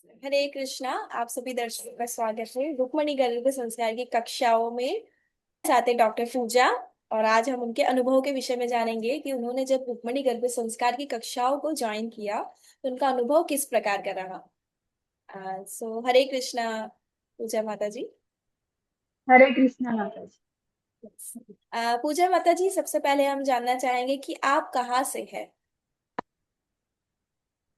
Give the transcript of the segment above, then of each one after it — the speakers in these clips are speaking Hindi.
हरे कृष्णा। आप सभी दर्शकों का स्वागत है रुक्मणी गर्भ संस्कार की कक्षाओं में। साथ हैं डॉक्टर पूजा। और आज हम उनके अनुभव के विषय में जानेंगे कि उन्होंने जब रुक्मणी गर्भ संस्कार की कक्षाओं को ज्वाइन किया तो उनका अनुभव किस प्रकार का रहा। हरे कृष्णा पूजा माता जी। हरे कृष्णा माता जी। पूजा माता जी, सबसे पहले हम जानना चाहेंगे कि आप कहाँ से हैं।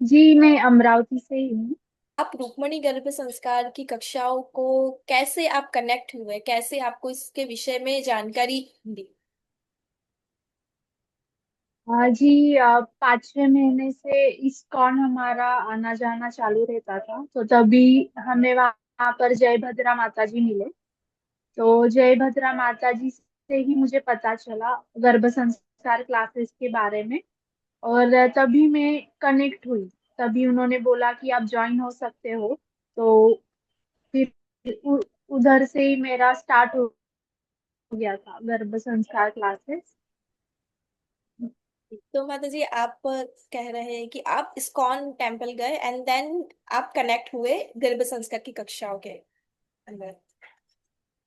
जी मैं अमरावती से ही हूँ। आप रुक्मणी गर्भ संस्कार की कक्षाओं को कैसे आप कनेक्ट हुए, कैसे आपको इसके विषय में जानकारी दी। जी 5वें महीने से इस्कॉन हमारा आना जाना चालू रहता था, तो तभी हमें वहाँ पर जय भद्रा माता जी मिले। तो जय भद्रा माता जी से ही मुझे पता चला गर्भ संस्कार क्लासेस के बारे में। और तभी मैं कनेक्ट हुई। तभी उन्होंने बोला कि आप ज्वाइन हो सकते हो। तो फिर उधर से ही मेरा स्टार्ट हो गया था गर्भ संस्कार क्लासेस। तो माता जी, आप कह रहे हैं कि आप इस्कॉन टेम्पल गए एंड देन आप कनेक्ट हुए गर्भ संस्कार की कक्षाओं के अंदर।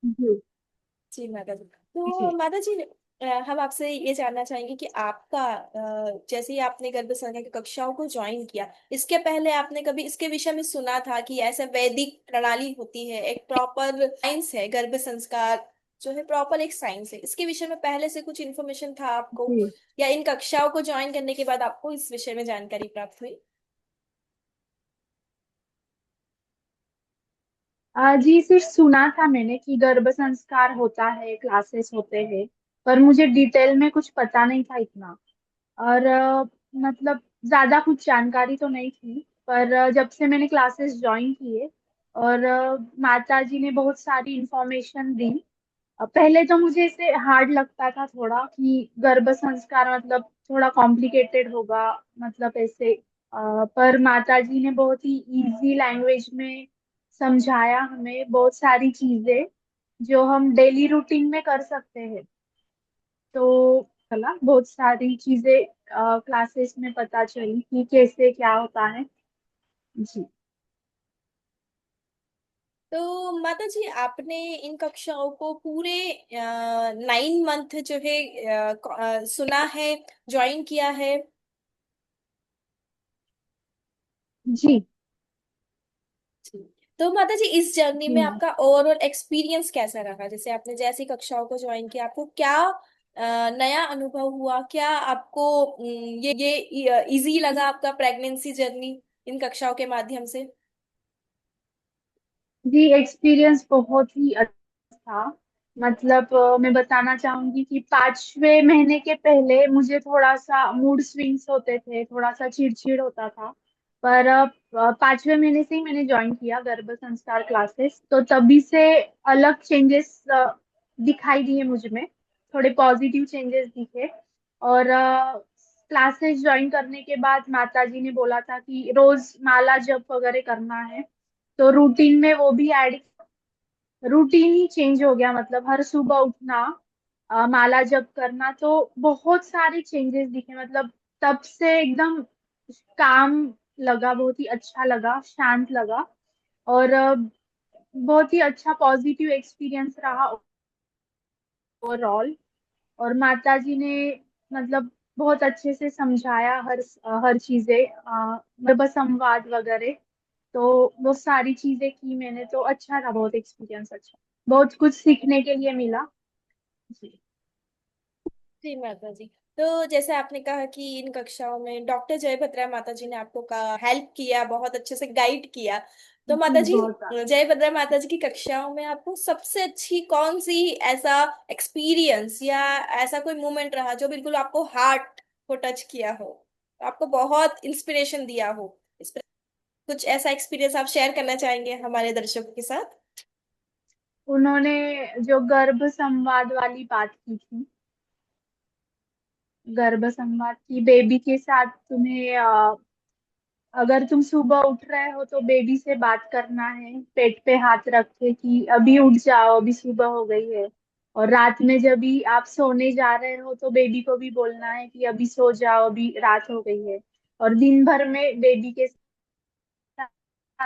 जी जी माता जी। तो जी माता जी, हम आपसे ये जानना चाहेंगे कि आपका जैसे ही आपने गर्भ संस्कार की कक्षाओं को ज्वाइन किया, इसके पहले आपने कभी इसके विषय में सुना था कि ऐसे वैदिक प्रणाली होती है, एक प्रॉपर साइंस है गर्भ संस्कार जो है, प्रॉपर एक साइंस है, इसके विषय में पहले से कुछ इन्फॉर्मेशन था आपको, जी। या इन कक्षाओं को ज्वाइन करने के बाद आपको इस विषय में जानकारी प्राप्त हुई। जी सिर्फ सुना था मैंने कि गर्भ संस्कार होता है, क्लासेस होते हैं। पर मुझे डिटेल में कुछ पता नहीं था इतना। और मतलब ज्यादा कुछ जानकारी तो नहीं थी। पर जब से मैंने क्लासेस ज्वाइन किए और माता जी ने बहुत सारी इंफॉर्मेशन दी। पहले तो मुझे इसे हार्ड लगता था थोड़ा कि गर्भ संस्कार मतलब थोड़ा कॉम्प्लिकेटेड होगा, मतलब ऐसे। पर माता जी ने बहुत ही इजी लैंग्वेज में समझाया हमें बहुत सारी चीजें जो हम डेली रूटीन में कर सकते हैं। तो चला बहुत सारी चीजें क्लासेस में पता चली कि कैसे क्या होता है। जी तो माता जी, आपने इन कक्षाओं को पूरे 9 मंथ जो है सुना है, ज्वाइन किया है। जी जी। तो माता जी, इस जर्नी में जी। आपका ओवरऑल एक्सपीरियंस कैसा रहा? जैसे आपने जैसी कक्षाओं को ज्वाइन किया, आपको क्या नया अनुभव हुआ, क्या आपको ये इजी लगा आपका प्रेगनेंसी जर्नी इन कक्षाओं के माध्यम से। जी एक्सपीरियंस बहुत ही अच्छा था। मतलब मैं बताना चाहूंगी कि 5वें महीने के पहले मुझे थोड़ा सा मूड स्विंग्स होते थे, थोड़ा सा चिड़चिड़ होता था। पर 5वें महीने से ही मैंने ज्वाइन किया गर्भ संस्कार क्लासेस, तो तभी से अलग चेंजेस दिखाई दिए मुझ में। थोड़े पॉजिटिव चेंजेस दिखे। और क्लासेस ज्वाइन करने के बाद माता जी ने बोला था कि रोज माला जप वगैरह करना है। तो रूटीन में वो भी ऐड, रूटीन ही चेंज हो गया। मतलब हर सुबह उठना, माला जप करना, तो बहुत सारे चेंजेस दिखे। मतलब तब से एकदम काम लगा, बहुत ही अच्छा लगा, शांत लगा। और बहुत ही अच्छा पॉजिटिव एक्सपीरियंस रहा ओवरऑल। और माता जी ने मतलब बहुत अच्छे से समझाया हर चीजें, मतलब संवाद वगैरह। तो वो सारी चीजें की मैंने, तो अच्छा था, बहुत एक्सपीरियंस अच्छा, बहुत कुछ सीखने के लिए मिला। जी जी माता जी। तो जैसे आपने कहा कि इन कक्षाओं में डॉक्टर जयभद्रा माता जी ने आपको का हेल्प किया, बहुत अच्छे से गाइड किया। तो माता जी जी, बहुत सारा। जयभद्रा माता जी की कक्षाओं में आपको सबसे अच्छी कौन सी ऐसा एक्सपीरियंस या ऐसा कोई मोमेंट रहा जो बिल्कुल आपको हार्ट को टच किया हो, आपको बहुत इंस्पिरेशन दिया हो? इस पर कुछ ऐसा एक्सपीरियंस आप शेयर करना चाहेंगे हमारे दर्शकों के साथ। उन्होंने जो गर्भ संवाद वाली बात की थी, गर्भ संवाद की, बेबी के साथ तुम्हें अगर तुम सुबह उठ रहे हो तो बेबी से बात करना है, पेट पे हाथ रख के कि अभी उठ जाओ, अभी सुबह हो गई है। और रात में जब भी आप सोने जा रहे हो तो बेबी को भी बोलना है कि अभी सो जाओ, अभी रात हो गई है। और दिन भर में बेबी के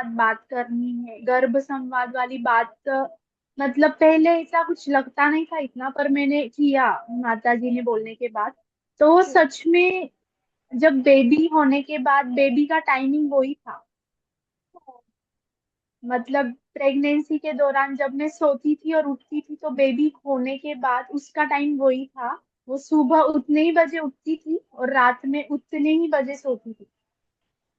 बात करनी है, गर्भ संवाद वाली बात। मतलब पहले ऐसा कुछ लगता नहीं था इतना, पर मैंने किया माता जी ने बोलने के बाद। तो वो हम्म। सच में, जब बेबी होने के बाद बेबी का टाइमिंग वही था। मतलब प्रेगनेंसी के दौरान जब मैं सोती थी और उठती थी, तो बेबी होने के बाद उसका टाइम वही था। वो सुबह उतने ही बजे उठती थी और रात में उतने ही बजे सोती थी।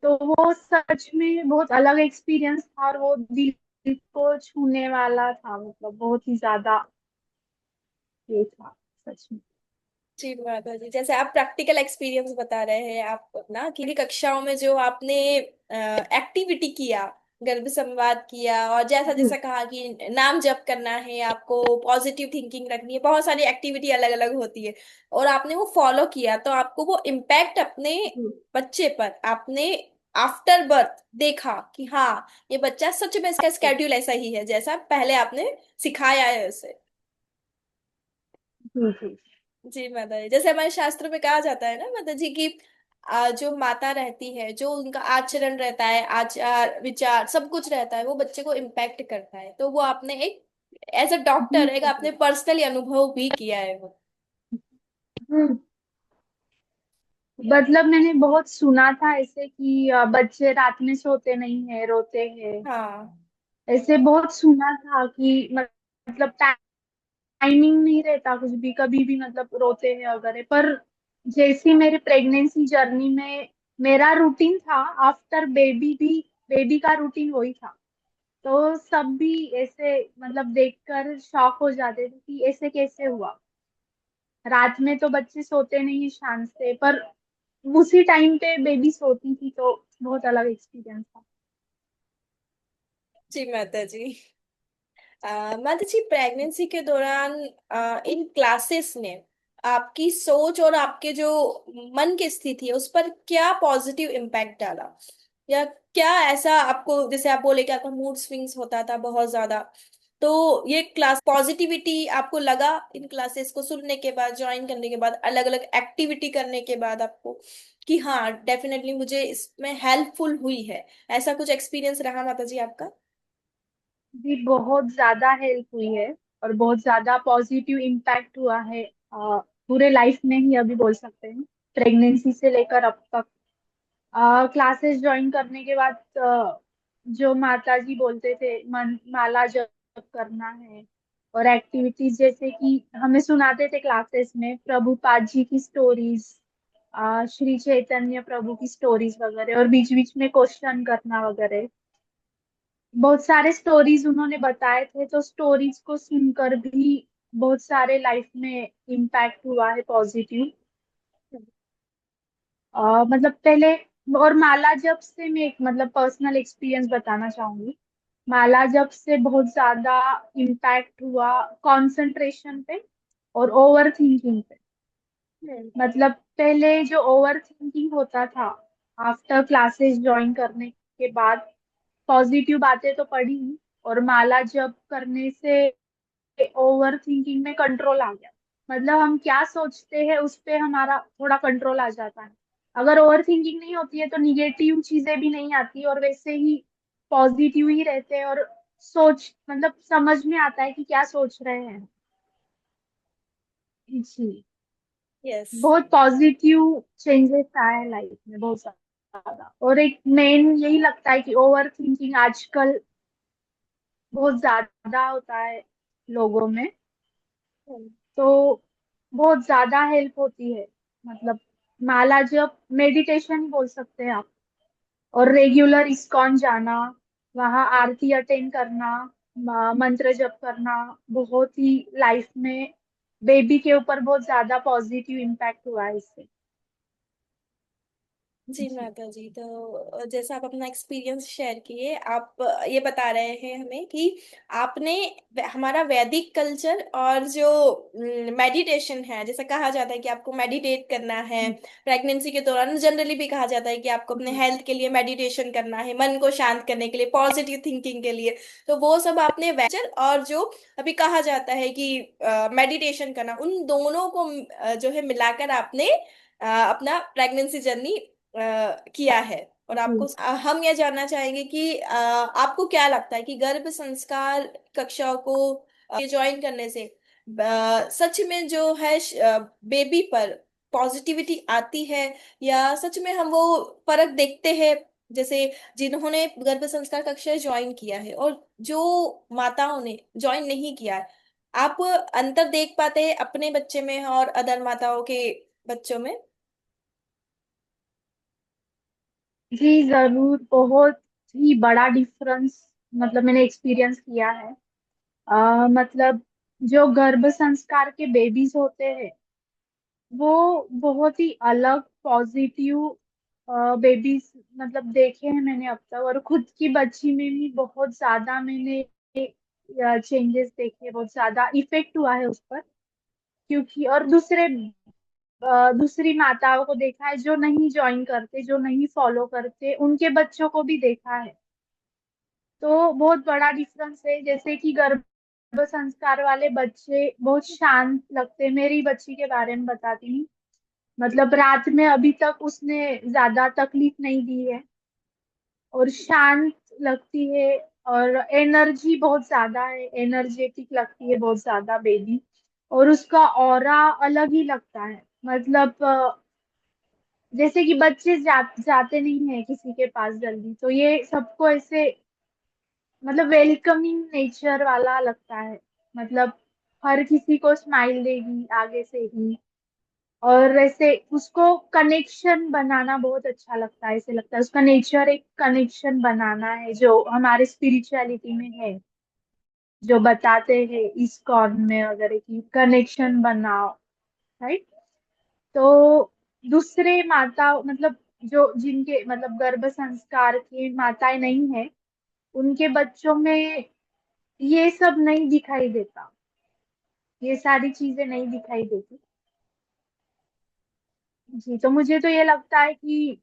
तो वो सच में बहुत अलग एक्सपीरियंस था, और वो दिल को छूने वाला था, मतलब बहुत ही ज्यादा ये था सच में। जी माता जी, जैसे आप प्रैक्टिकल एक्सपीरियंस बता रहे हैं आप अपना कि कक्षाओं में जो आपने एक्टिविटी किया, गर्भ संवाद किया, और जैसा जी जैसा कहा कि नाम जप करना है आपको, पॉजिटिव थिंकिंग रखनी है, बहुत सारी एक्टिविटी अलग अलग होती है, और आपने वो फॉलो किया, तो आपको वो इम्पैक्ट अपने जी बच्चे पर आपने आफ्टर बर्थ देखा कि हाँ, ये बच्चा सच में इसका स्केड्यूल ऐसा ही है जैसा पहले आपने सिखाया है उसे। जी जी जी माता जी, जैसे हमारे शास्त्रों में कहा जाता है ना माता जी की, जो माता रहती है, जो उनका आचरण रहता है, आचार विचार सब कुछ रहता है, वो बच्चे को इम्पैक्ट करता है, तो वो आपने एक एज अ जी डॉक्टर एक जी आपने पर्सनली अनुभव भी किया है वो। जी। मतलब मैंने बहुत सुना था ऐसे कि बच्चे रात में सोते नहीं है, रोते हैं। हाँ। ऐसे बहुत सुना था कि मतलब टाइमिंग नहीं रहता कुछ भी, कभी भी मतलब रोते हैं वगैरह। पर जैसी मेरी प्रेगनेंसी जर्नी में मेरा रूटीन था, आफ्टर बेबी भी बेबी का रूटीन वही था। तो सब भी ऐसे मतलब देखकर शॉक हो जाते थे कि ऐसे कैसे हुआ। रात में तो बच्चे सोते नहीं है शान से, पर उसी टाइम पे बेबी सोती थी, तो बहुत अलग एक्सपीरियंस था। जी माता जी, माता जी प्रेगनेंसी के दौरान इन क्लासेस ने आपकी सोच और आपके जो मन की स्थिति है उस पर क्या पॉजिटिव इम्पैक्ट डाला, या क्या ऐसा आपको, जैसे आप बोले कि आपका मूड स्विंग्स होता था बहुत ज्यादा, तो ये क्लास पॉजिटिविटी आपको लगा इन क्लासेस को सुनने के बाद, ज्वाइन करने के बाद, अलग अलग एक्टिविटी करने के बाद आपको कि हाँ डेफिनेटली मुझे इसमें हेल्पफुल हुई है, ऐसा कुछ एक्सपीरियंस रहा माता जी आपका? भी बहुत ज्यादा हेल्प हुई है, और बहुत ज्यादा पॉजिटिव इम्पैक्ट हुआ है। पूरे लाइफ में ही अभी बोल सकते हैं, प्रेगनेंसी से लेकर अब तक। क्लासेस ज्वाइन करने के बाद जो माता जी बोलते थे, मन माला जप करना है, और एक्टिविटीज जैसे कि हमें सुनाते थे क्लासेस में प्रभुपाद जी की स्टोरीज, श्री चैतन्य प्रभु की स्टोरीज वगैरह, और बीच बीच में क्वेश्चन करना वगैरह। बहुत सारे स्टोरीज उन्होंने बताए थे, तो स्टोरीज को सुनकर भी बहुत सारे लाइफ में इम्पैक्ट हुआ है पॉजिटिव। मतलब पहले, और माला जप से मैं एक मतलब पर्सनल एक्सपीरियंस बताना चाहूंगी। माला जप से बहुत ज्यादा इम्पैक्ट हुआ कंसंट्रेशन पे और ओवर थिंकिंग पे। हम्म। मतलब पहले जो ओवर थिंकिंग होता था, आफ्टर क्लासेस ज्वाइन करने के बाद पॉजिटिव बातें तो पढ़ी ही, और माला जप करने से ओवर थिंकिंग में कंट्रोल आ गया। मतलब हम क्या सोचते हैं उस पे हमारा थोड़ा कंट्रोल आ जाता है। अगर ओवर थिंकिंग नहीं होती है तो निगेटिव चीजें भी नहीं आती, और वैसे ही पॉजिटिव ही रहते हैं, और सोच मतलब समझ में आता है कि क्या सोच रहे हैं। जी। यस। बहुत पॉजिटिव चेंजेस आए हैं लाइफ में, बहुत ज्यादा। और एक मेन यही लगता है कि ओवर थिंकिंग आजकल बहुत ज्यादा होता है लोगों में। तो बहुत ज्यादा हेल्प होती है। मतलब माला जप मेडिटेशन ही बोल सकते हैं आप। और रेगुलर इस्कॉन जाना, वहाँ आरती अटेंड करना, मंत्र जप करना, बहुत ही लाइफ में बेबी के ऊपर बहुत ज्यादा पॉजिटिव इम्पैक्ट हुआ है इससे। जी जी माता जी, तो जैसा आप अपना एक्सपीरियंस शेयर किए, आप ये बता रहे हैं हमें कि आपने हमारा वैदिक कल्चर और जो मेडिटेशन है, जैसे कहा जाता है कि आपको मेडिटेट करना है, प्रेगनेंसी के दौरान जनरली भी कहा जाता है कि आपको अपने जी हेल्थ के लिए मेडिटेशन करना है, मन को शांत करने के लिए, पॉजिटिव थिंकिंग के लिए, तो वो सब आपने वैचर और जो अभी कहा जाता है कि मेडिटेशन करना, उन दोनों को जो है मिलाकर आपने अपना प्रेगनेंसी जर्नी किया है। और आपको जी। हम यह जानना चाहेंगे कि आपको क्या लगता है कि गर्भ संस्कार कक्षाओं को ज्वाइन करने से सच में जो है बेबी पर पॉजिटिविटी आती है, या सच में हम वो फर्क देखते हैं, जैसे जिन्होंने गर्भ संस्कार कक्षा ज्वाइन किया है और जो माताओं ने ज्वाइन नहीं किया है, आप अंतर देख पाते हैं अपने बच्चे में और अदर माताओं के बच्चों में? जी जरूर, बहुत ही बड़ा डिफरेंस मतलब मैंने एक्सपीरियंस किया है। मतलब जो गर्भ संस्कार के बेबीज होते हैं वो बहुत ही अलग पॉजिटिव बेबीज मतलब देखे हैं मैंने अब तक, और खुद की बच्ची में भी बहुत ज्यादा मैंने चेंजेस देखे, बहुत ज्यादा इफेक्ट हुआ है उस पर। क्योंकि और दूसरी माताओं को देखा है जो नहीं ज्वाइन करते, जो नहीं फॉलो करते, उनके बच्चों को भी देखा है। तो बहुत बड़ा डिफरेंस है। जैसे कि गर्भ संस्कार वाले बच्चे बहुत शांत लगते हैं। मेरी बच्ची के बारे में बताती हूँ, मतलब रात में अभी तक उसने ज्यादा तकलीफ नहीं दी है, और शांत लगती है, और एनर्जी बहुत ज्यादा है, एनर्जेटिक लगती है बहुत ज्यादा बेबी। और उसका ऑरा अलग ही लगता है। मतलब जैसे कि बच्चे जाते नहीं है किसी के पास जल्दी, तो ये सबको ऐसे मतलब वेलकमिंग नेचर वाला लगता है। मतलब हर किसी को स्माइल देगी आगे से ही, और ऐसे उसको कनेक्शन बनाना बहुत अच्छा लगता है। ऐसे लगता है उसका नेचर एक कनेक्शन बनाना है, जो हमारे स्पिरिचुअलिटी में है, जो बताते हैं इस्कॉन में वगैरह की कनेक्शन बनाओ, राइट। तो दूसरे माता मतलब जो जिनके मतलब गर्भ संस्कार की माताएं नहीं है, उनके बच्चों में ये सब नहीं दिखाई देता, ये सारी चीजें नहीं दिखाई देती। जी, तो मुझे तो ये लगता है कि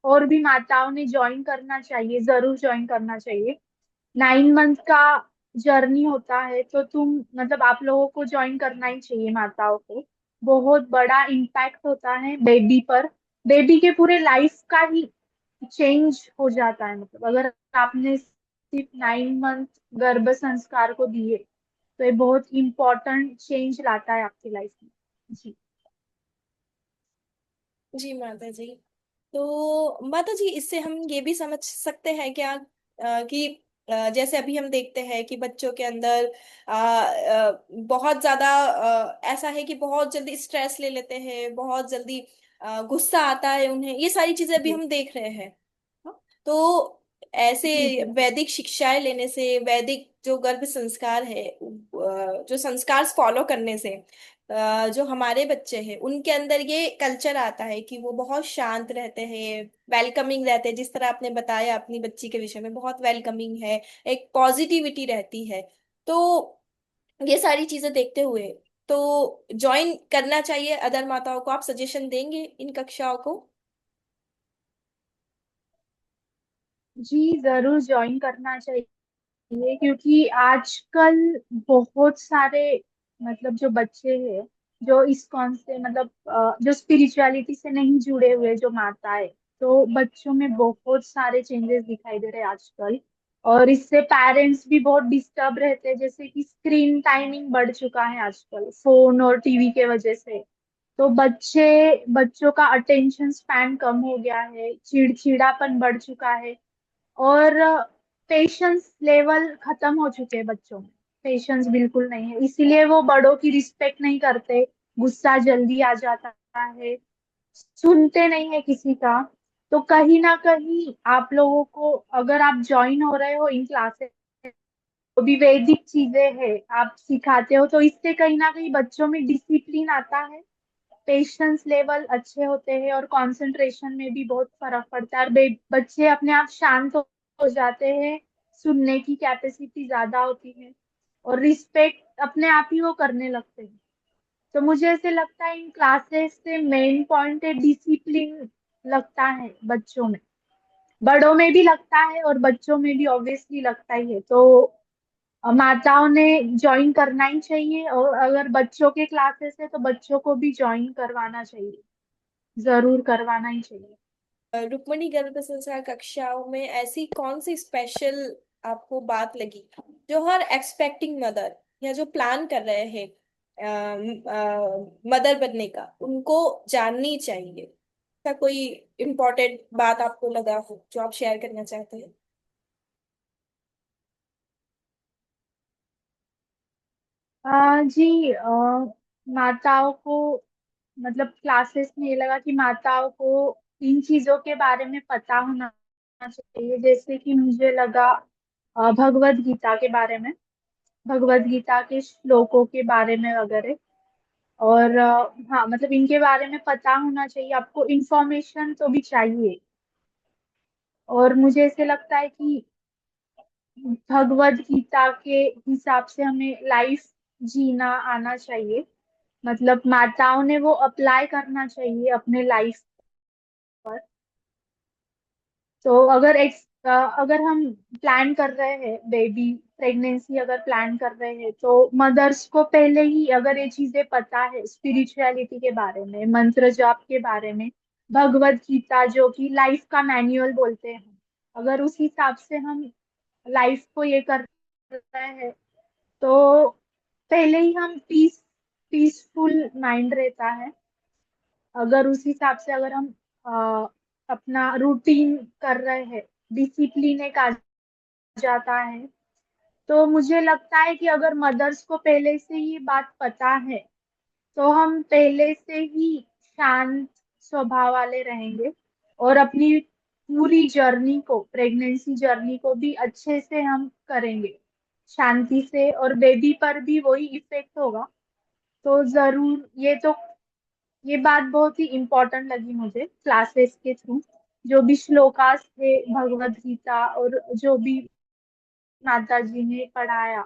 और भी माताओं ने ज्वाइन करना चाहिए, जरूर ज्वाइन करना चाहिए। 9 मंथ का जर्नी होता है, तो तुम मतलब आप लोगों को ज्वाइन करना ही चाहिए माताओं को। बहुत बड़ा इम्पैक्ट होता है बेबी पर, बेबी के पूरे लाइफ का ही चेंज हो जाता है। मतलब अगर आपने सिर्फ 9 मंथ गर्भ संस्कार को दिए, तो ये बहुत इम्पोर्टेंट चेंज लाता है आपकी लाइफ में। जी। जी माता जी। तो माता जी, इससे हम ये भी समझ सकते हैं क्या कि जैसे अभी हम देखते हैं कि बच्चों के अंदर बहुत ज्यादा ऐसा है कि बहुत जल्दी स्ट्रेस ले लेते हैं, बहुत जल्दी गुस्सा आता है उन्हें, ये सारी चीजें अभी जी। हम देख रहे हैं। हाँ? तो ऐसे जी। जी। वैदिक शिक्षाएं लेने से, वैदिक जो गर्भ संस्कार है, जो संस्कार फॉलो करने से जो हमारे बच्चे हैं उनके अंदर ये कल्चर आता है कि वो बहुत शांत रहते हैं, वेलकमिंग रहते हैं, जिस तरह आपने बताया अपनी बच्ची के विषय में, बहुत वेलकमिंग है, एक पॉजिटिविटी रहती है। तो ये सारी चीजें देखते हुए तो ज्वाइन करना चाहिए अदर माताओं को, आप सजेशन देंगे इन कक्षाओं को? जी जरूर ज्वाइन करना चाहिए, क्योंकि आजकल बहुत सारे मतलब जो बच्चे हैं जो इस्कॉन से मतलब जो स्पिरिचुअलिटी से नहीं जुड़े हुए जो माता है, तो बच्चों में बहुत सारे चेंजेस दिखाई दे रहे हैं आजकल। और इससे पेरेंट्स भी बहुत डिस्टर्ब रहते हैं, जैसे कि स्क्रीन टाइमिंग बढ़ चुका है आजकल फोन और टीवी के वजह से। तो बच्चों का अटेंशन स्पैन कम हो गया है, चिड़चिड़ापन बढ़ चुका है, और पेशेंस लेवल खत्म हो चुके हैं बच्चों में। पेशेंस बिल्कुल नहीं है, इसीलिए वो बड़ों की रिस्पेक्ट नहीं करते, गुस्सा जल्दी आ जाता है, सुनते नहीं है किसी का। तो कहीं ना कहीं आप लोगों को, अगर आप ज्वाइन हो रहे हो इन क्लासेस, जो भी वैदिक चीजें है आप सिखाते हो, तो इससे कहीं ना कहीं बच्चों में डिसिप्लिन आता है, पेशेंस लेवल अच्छे होते हैं, और कंसंट्रेशन में भी बहुत फर्क पड़ता है, और बच्चे अपने आप शांत हो जाते हैं, सुनने की कैपेसिटी ज्यादा होती है, और रिस्पेक्ट अपने आप ही वो करने लगते हैं। तो मुझे ऐसे लगता है इन क्लासेस से मेन पॉइंट है डिसिप्लिन लगता है बच्चों में। बड़ों में भी लगता है और बच्चों में भी ऑब्वियसली लगता ही है। तो माताओं ने ज्वाइन करना ही चाहिए, और अगर बच्चों के क्लासेस है तो बच्चों को भी ज्वाइन करवाना चाहिए। जरूर करवाना ही चाहिए। रुक्मणी गर्भ संस्कार कक्षाओं में ऐसी कौन सी स्पेशल आपको बात लगी जो हर एक्सपेक्टिंग मदर या जो प्लान कर रहे हैं मदर बनने का उनको जाननी चाहिए? ऐसा कोई इम्पोर्टेंट बात आपको लगा हो जो आप शेयर करना चाहते हैं? जी, माताओं को मतलब क्लासेस में ये लगा कि माताओं को इन चीजों के बारे में पता होना चाहिए। जैसे कि मुझे लगा भगवत गीता के बारे में, भगवत गीता के श्लोकों के बारे में वगैरह। और हाँ, मतलब इनके बारे में पता होना चाहिए, आपको इंफॉर्मेशन तो भी चाहिए। और मुझे ऐसे लगता है कि भगवत गीता के हिसाब से हमें लाइफ जीना आना चाहिए। मतलब माताओं ने वो अप्लाई करना चाहिए अपने लाइफ पर। तो अगर हम प्लान कर रहे हैं बेबी प्रेगनेंसी, अगर प्लान कर रहे हैं तो मदर्स को पहले ही अगर ये चीजें पता है स्पिरिचुअलिटी के बारे में, मंत्र जाप के बारे में, भगवत गीता जो कि लाइफ का मैनुअल बोलते हैं, अगर उस हिसाब से हम लाइफ को ये कर रहे हैं तो पहले ही हम पीसफुल माइंड रहता है। अगर उस हिसाब से अगर हम अपना रूटीन कर रहे हैं, डिसिप्लिन एक आ जाता है, तो मुझे लगता है कि अगर मदर्स को पहले से ही बात पता है तो हम पहले से ही शांत स्वभाव वाले रहेंगे और अपनी पूरी जर्नी को, प्रेगनेंसी जर्नी को भी अच्छे से हम करेंगे शांति से, और बेबी पर भी वही इफेक्ट होगा। तो जरूर ये बात बहुत ही इम्पोर्टेंट लगी मुझे क्लासेस के थ्रू, जो भी श्लोकास थे भगवत गीता और जो भी माता जी ने पढ़ाया।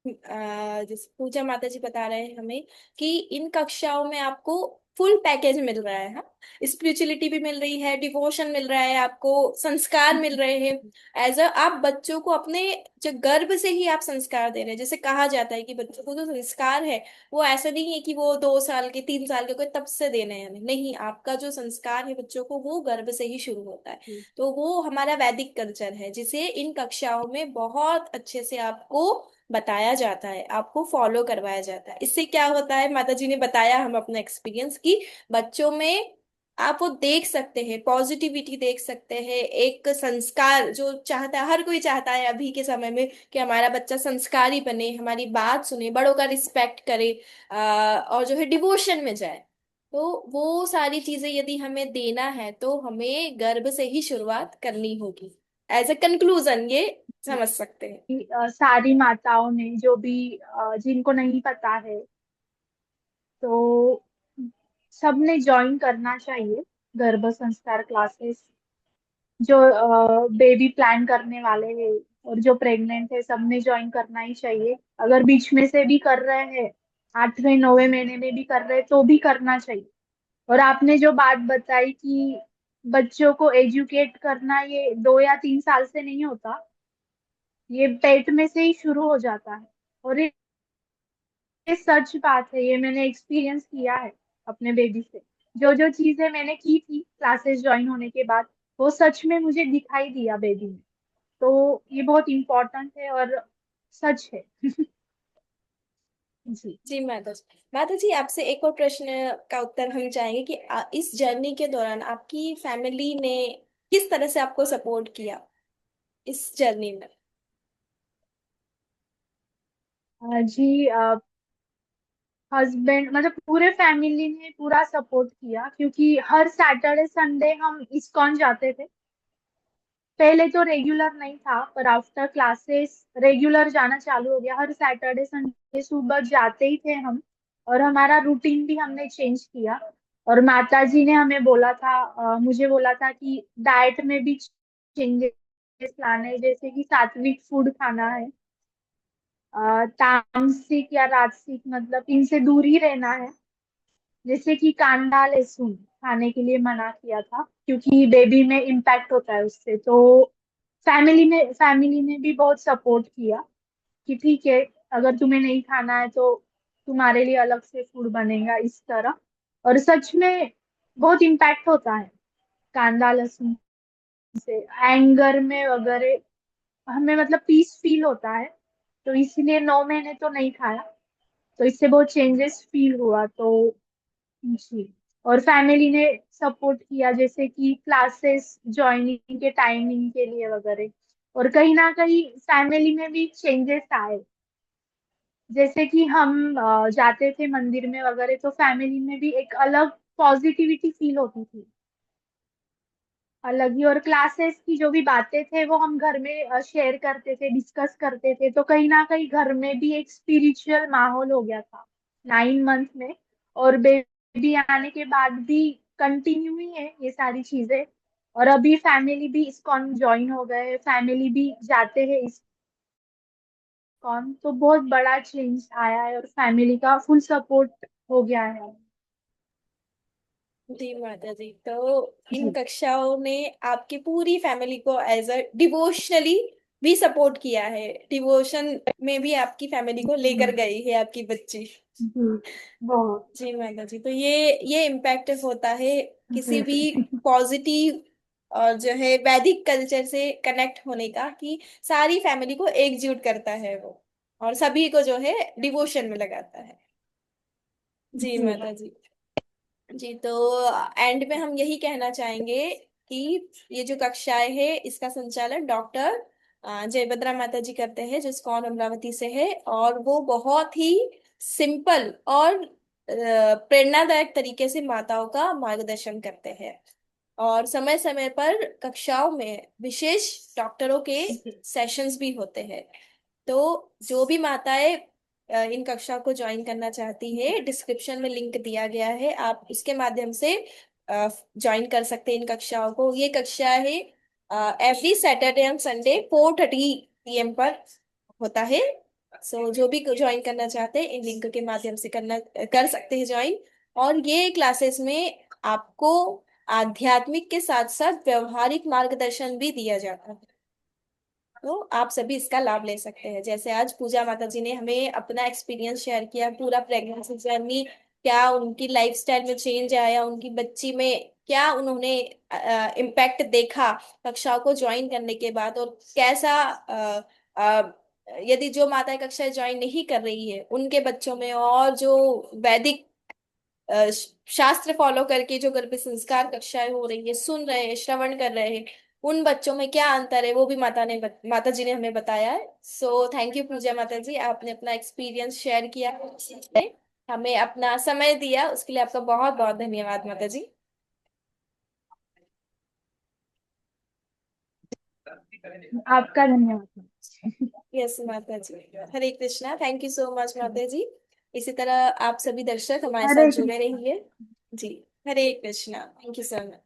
जैसे पूजा माता जी बता रहे हैं हमें कि इन कक्षाओं में आपको फुल पैकेज मिल रहा है। हाँ, स्पिरिचुअलिटी भी मिल रही है, डिवोशन मिल रहा है, आपको संस्कार मिल रहे हैं। एज अ आप बच्चों को अपने जो गर्भ से ही आप संस्कार दे रहे हैं। जैसे कहा जाता है कि बच्चों को जो संस्कार है वो ऐसा नहीं है कि वो 2 साल के 3 साल के कोई तब से देने हैं हमें, नहीं, आपका जो संस्कार है बच्चों को वो गर्भ से ही शुरू होता है। तो वो हमारा वैदिक कल्चर है जिसे इन कक्षाओं में बहुत अच्छे से आपको बताया जाता है, आपको फॉलो करवाया जाता है। इससे क्या होता है, माता जी ने बताया हम अपना एक्सपीरियंस कि बच्चों में आप वो देख सकते हैं, पॉजिटिविटी देख सकते हैं, एक संस्कार जो चाहता है, हर कोई चाहता है अभी के समय में कि हमारा बच्चा संस्कारी बने, हमारी बात सुने, बड़ों का रिस्पेक्ट करे, और जो है डिवोशन में जाए। तो वो सारी चीजें यदि हमें देना है तो हमें गर्भ से ही शुरुआत करनी होगी। एज अ कंक्लूजन ये समझ सकते हैं। सारी माताओं ने जो भी जिनको नहीं पता है तो सबने ज्वाइन करना चाहिए गर्भ संस्कार क्लासेस। जो बेबी प्लान करने वाले हैं और जो प्रेग्नेंट है सबने ज्वाइन करना ही चाहिए। अगर बीच में से भी कर रहे हैं, 8वें 9वें महीने में भी कर रहे हैं तो भी करना चाहिए। और आपने जो बात बताई कि बच्चों को एजुकेट करना ये 2 या 3 साल से नहीं होता, ये पेट में से ही शुरू हो जाता है। और ये सच बात है, ये मैंने एक्सपीरियंस किया है अपने बेबी से। जो जो चीजें मैंने की थी क्लासेस ज्वाइन होने के बाद, वो सच में मुझे दिखाई दिया बेबी में। तो ये बहुत इम्पोर्टेंट है और सच है। जी। जी माता जी आपसे एक और प्रश्न का उत्तर हम चाहेंगे कि इस जर्नी के दौरान आपकी फैमिली ने किस तरह से आपको सपोर्ट किया इस जर्नी में? जी, हस्बैंड मतलब पूरे फैमिली ने पूरा सपोर्ट किया, क्योंकि हर सैटरडे संडे हम इस्कॉन जाते थे। पहले तो रेगुलर नहीं था, पर आफ्टर क्लासेस रेगुलर जाना चालू हो गया। हर सैटरडे संडे सुबह जाते ही थे हम। और हमारा रूटीन भी हमने चेंज किया। और माता जी ने हमें बोला था, मुझे बोला था कि डाइट में भी चेंजेस लाने हैं, जैसे कि सात्विक फूड खाना है, तामसिक या राजसिक मतलब इनसे दूर ही रहना है। जैसे कि कांदा लहसुन खाने के लिए मना किया था, क्योंकि बेबी में इम्पैक्ट होता है उससे। तो फैमिली ने भी बहुत सपोर्ट किया कि ठीक है, अगर तुम्हें नहीं खाना है तो तुम्हारे लिए अलग से फूड बनेगा, इस तरह। और सच में बहुत इम्पैक्ट होता है कांदा लहसुन से, एंगर में वगैरह हमें मतलब पीस फील होता है। तो इसीलिए 9 महीने तो नहीं खाया, तो इससे बहुत चेंजेस फील हुआ। तो जी, और फैमिली ने सपोर्ट किया, जैसे कि क्लासेस ज्वाइनिंग के टाइमिंग के लिए वगैरह। और कहीं ना कहीं फैमिली में भी चेंजेस आए, जैसे कि हम जाते थे मंदिर में वगैरह, तो फैमिली में भी एक अलग पॉजिटिविटी फील होती थी, अलग ही। और क्लासेस की जो भी बातें थे वो हम घर में शेयर करते थे, डिस्कस करते थे, तो कहीं ना कहीं घर में भी एक स्पिरिचुअल माहौल हो गया था 9 मंथ में। और बेबी आने के बाद भी कंटिन्यू ही है ये सारी चीजें। और अभी फैमिली भी इस्कॉन ज्वाइन हो गए, फैमिली भी जाते हैं इस्कॉन, तो बहुत बड़ा चेंज आया है और फैमिली का फुल सपोर्ट हो गया है। जी माता जी, तो इन जी। कक्षाओं ने आपकी पूरी फैमिली को एज अ डिवोशनली भी सपोर्ट किया है, डिवोशन में भी आपकी फैमिली को जी। लेकर गई है आपकी बच्ची। जी बहुत। जी माता जी, तो ये इम्पैक्ट होता है किसी जी। भी पॉजिटिव और जो है वैदिक कल्चर से कनेक्ट होने का, कि सारी फैमिली को एकजुट करता है वो, और सभी को जो है डिवोशन में लगाता है। जी जी। माता जी। जी, तो एंड में हम यही कहना चाहेंगे कि ये जो कक्षाएं है इसका संचालन डॉक्टर जयभद्रा माता जी करते हैं, जो इस्कॉन अमरावती से है, और वो बहुत ही सिंपल और प्रेरणादायक तरीके से माताओं का मार्गदर्शन करते हैं। और समय समय पर कक्षाओं में विशेष डॉक्टरों के सेशंस भी होते हैं। तो जो भी माताएं इन कक्षा को ज्वाइन करना चाहती है, डिस्क्रिप्शन में लिंक दिया गया है, आप इसके माध्यम से ज्वाइन कर सकते हैं इन कक्षाओं को। ये कक्षा है every Saturday and Sunday 4:30 PM पर होता है। सो जो भी ज्वाइन करना चाहते हैं इन लिंक के माध्यम से करना कर सकते हैं ज्वाइन। और ये क्लासेस में आपको आध्यात्मिक के साथ साथ व्यवहारिक मार्गदर्शन भी दिया जाता है। तो आप सभी इसका लाभ ले सकते हैं। जैसे आज पूजा माता जी ने हमें अपना एक्सपीरियंस शेयर किया, पूरा प्रेगनेंसी जर्नी, क्या उनकी लाइफस्टाइल में चेंज आया, उनकी बच्ची में क्या उन्होंने इम्पैक्ट देखा कक्षाओं को ज्वाइन करने के बाद, और कैसा अ, यदि जो माता कक्षा ज्वाइन नहीं कर रही है उनके बच्चों में, और जो वैदिक शास्त्र फॉलो करके जो गर्भ संस्कार कक्षाएं हो रही है, सुन रहे हैं, श्रवण कर रहे हैं, उन बच्चों में क्या अंतर है वो भी माता जी ने हमें बताया है। सो थैंक यू पूजा माता जी, आपने अपना एक्सपीरियंस शेयर किया, हमें अपना समय दिया, उसके लिए आपका बहुत बहुत धन्यवाद माता जी। आपका धन्यवाद। यस माता जी। Hare Krishna, thank you so much माता जी। इसी तरह आप सभी दर्शक हमारे साथ हरे जुड़े कृष्ण। रहिए। जी। Hare Krishna, thank you so much.